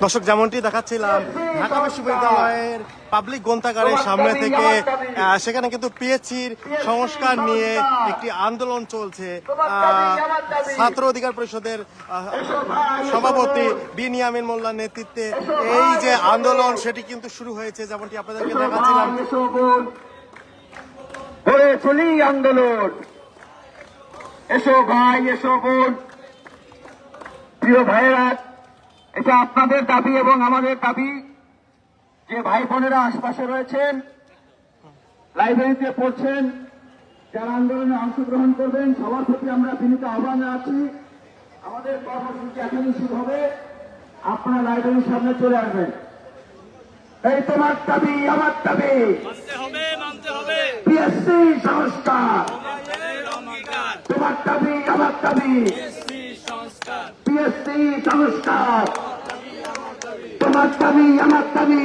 দর্শক, যেমনটি দেখাচ্ছিলাম ঢাকা বিশ্ববিদ্যালয়ের পাবলিক গ্রন্থাগারের সামনে থেকে, সেখানে কিন্তু পিএইচসির সংস্কার নিয়ে একটি আন্দোলন চলছে। ছাত্র অধিকার পরিষদের সভাপতি বিনিয়ামিন মোল্লার নেতৃত্বে এই যে আন্দোলন, সেটি কিন্তু শুরু হয়েছে, যেমনটি আপনাদেরকে দেখাচ্ছিলাম। আন্দোলন, এসো ভাই, এসো বোন, প্রিয় ভাইয়েরা, এটা আপনাদের দাবি এবং আমাদের দাবি যে ভাই বোনেরা আশপাশে রয়েছেন, লাইব্রেরিতে পড়ছেন, যারা আন্দোলনে অংশগ্রহণ করবেন, সবার প্রতি আমরা বিনীত আহ্বান জানাচ্ছি। আমাদের কর্মসূচি এখনই শুরু হবে, আপনারা লাইব্রেরির সামনে চলে আসবেন। এই তোমার দাবি, আমার দাবি, পিএসসি সংস্কার, তোমার দাবি, আমার দাবি, পিএসসি সংস্কার, তোমার দাবি, আমার দাবি,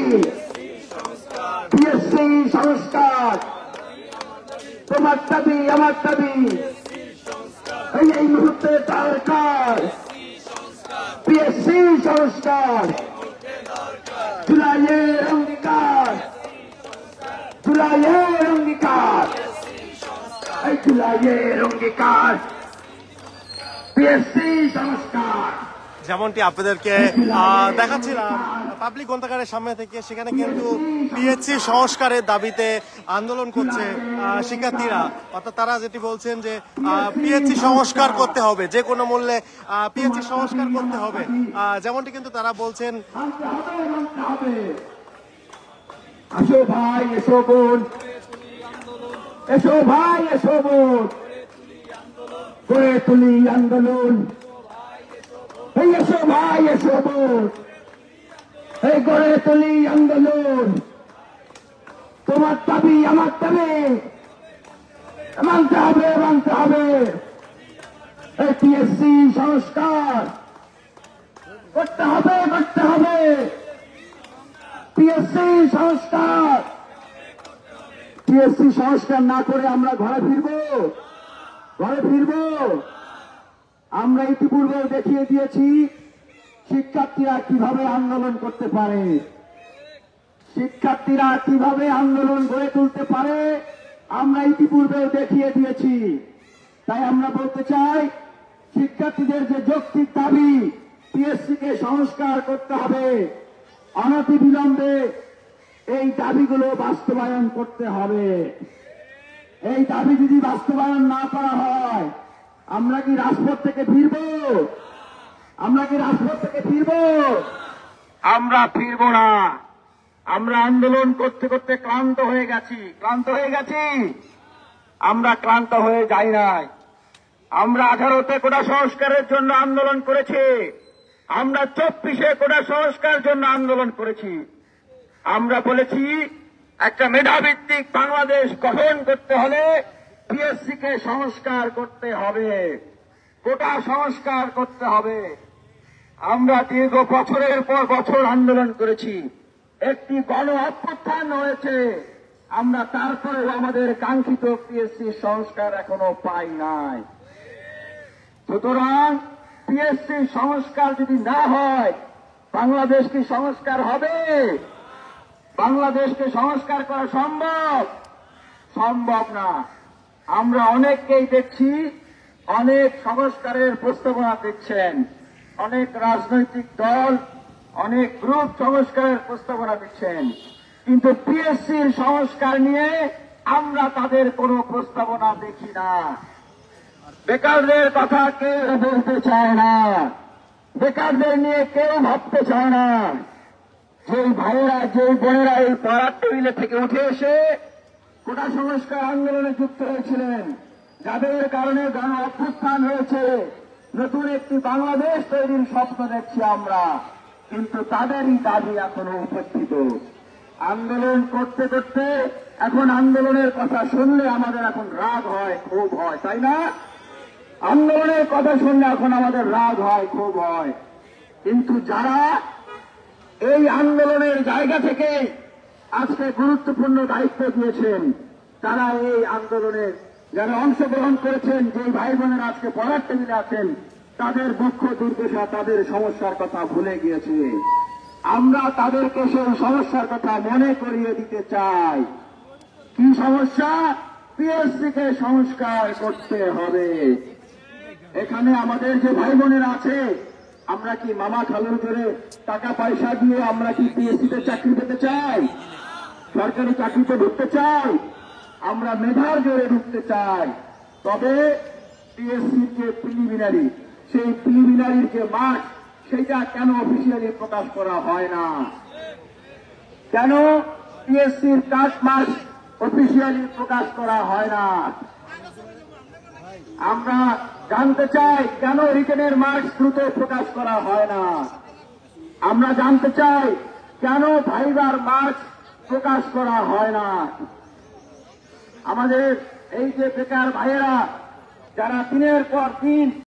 পিএসসি সংস্কার, তোমার দাবি, আমার দাবি, এই মুহূর্তে দরকার পিএসসি সংস্কার, জুলাইয়ের অঙ্গীকার, জুলাইয়ের অঙ্গীকার, এই জুলাইয়ের অঙ্গীকার, পিএসসি সংস্কার। যেমনটি আপনাদেরকে দেখাচ্ছিলাম পাবলিক গ্রন্থাগারের সামনে থেকে, সেখানে কিন্তু পিএইচসি সংস্কারের দাবিতে আন্দোলন করছে শিক্ষার্থীরা। অর্থাৎ তারা যেটি বলছেন যে পিএইচসি সংস্কার করতে হবে, যে কোনো মূল্যে পিএইচসি সংস্কার করতে হবে, যেমনটি কিন্তু তারা বলছেন। আসো ভাই, এসো বোন, এসো ভাই, এসো বোন, গড়ে তুলি আন্দোলন, এই এসো ভাই, এসো বোন, এই গড়ে তুলি আন্দোলন, তোমার দাবি, আমার দাবি, মানতে হবে, মানতে হবে, এই পিএসসি সংস্কার করতে হবে, করতে হবে, পিএসসি সংস্কার। পিএসসি সংস্কার না করে আমরা ঘরে ফিরবো, ঘরে ফিরবো। আমরা ইতিপূর্বে দেখিয়ে দিয়েছি শিক্ষার্থীরা কিভাবে আন্দোলন করতে পারে, শিক্ষার্থীরা কিভাবে আন্দোলন গড়ে তুলতে পারে, আমরা ইতিপূর্বে দেখিয়ে দিয়েছি। তাই আমরা বলতে চাই, শিক্ষার্থীদের যে যৌক্তিক দাবি পিএসসি কে সংস্কার করতে হবে, অনতিবিলম্বে এই দাবিগুলো বাস্তবায়ন করতে হবে। এই দাবি যদি বাস্তবায়ন না করা হয়, আমরা কি রাজপথ থেকে ফিরব? আমরা কি রাজপথ থেকে ফিরব? আমরা ফিরব না। আমরা আন্দোলন করতে করতে ক্লান্ত হয়ে গেছি, ক্লান্ত হয়ে গেছি। আমরা ক্লান্ত হয়ে যাই নাই। আমরা 18তে কোটা সংস্কারের জন্য আন্দোলন করেছি, আমরা 24-এ কোটা সংস্কারের জন্য আন্দোলন করেছি। আমরা বলেছি একটা মেধাভিত্তিক বাংলাদেশ গঠন করতে হলে পিএসসি কে সংস্কার করতে হবে, কোটা সংস্কার করতে হবে। আমরা দীর্ঘ বছরের পর বছর আন্দোলন করেছি, একটি গণ অভ্যুত্থান হয়েছে, আমরা তারপরেও আমাদের কাঙ্ক্ষিত পিএসসি সংস্কার এখনো পাই নাই। সুতরাং পিএসসি সংস্কার যদি না হয়, বাংলাদেশ কি সংস্কার হবে? বাংলাদেশকে সংস্কার করা সম্ভব? সম্ভব না। আমরা অনেককেই দেখছি অনেক সংস্কারের প্রস্তাবনা দিচ্ছেন, অনেক রাজনৈতিক দল, অনেক গ্রুপ সংস্কারের প্রস্তাবনা দিচ্ছেন, কিন্তু পিএসসির সংস্কার নিয়ে আমরা তাদের কোনো প্রস্তাবনা দেখি না। বেকারদের কথা কেউ বলতে চায় না, বেকারদের নিয়ে কেউ ভাবতে চায় না। যেই ভাইয়েরা, যেই বোনেরা এই পড়ার টেবিলে থেকে উঠে এসে কোটা সংস্কার আন্দোলনে যুক্ত হয়েছিলেন, যাদের কারণে গণ অভ্যুত্থান হয়েছে, নতুন একটি বাংলাদেশ তৈরির স্বপ্ন দেখছি আমরা, কিন্তু তাদেরই দাবি এখনো উপস্থিত। আন্দোলন করতে করতে এখন আন্দোলনের কথা শুনলে আমাদের এখন রাগ হয়, ক্ষোভ হয়, তাই না? আন্দোলনের কথা শুনলে এখন আমাদের রাগ হয়, ক্ষোভ হয়। কিন্তু যারা এই আন্দোলনের জায়গা থেকে আজকে গুরুত্বপূর্ণ দায়িত্ব দিয়েছেন, তারা এই আন্দোলনে যারা অংশগ্রহণ করেছেন, যে ভাই বোনেরা আজকে পড়ার টেবিলে আছেন, তাদের দুঃখ দুর্দশা, তাদের সমস্যার কথা ভুলে গিয়েছে। আমরা তাদেরকে সেই সমস্যার কথা মনে করিয়ে দিতে চাই। কি সমস্যা? পিএসসি কে সংস্কার করতে হবে। এখানে আমাদের যে ভাই বোনেরা আছে, আমরা কি মামা খালুর জোরে টাকা পয়সা দিয়ে আমরা কি পিএসসি তে চাকরি পেতে চাই? সরকারি চাকরিতে ঢুকতে চাই? আমরা মেধার জোরে ঢুকতে চাই। তবে পিএসসির যে প্রিলিমিনারি, সেই প্রিলিমিনারির যে মার্ক, সেটা কেন অফিসিয়ালি প্রকাশ করা হয় না? কেন পিএসসির কাট মার্ক অফিসিয়ালি প্রকাশ করা হয় না? আমরা জানতে চাই কেন রিটেনের মার্কস দ্রুত প্রকাশ করা হয় না? আমরা জানতে চাই কেন ভাইবার মার্কস প্রকাশ করা হয় না? আমাদের এই যে বেকার ভাইয়েরা যারা দিনের পর দিন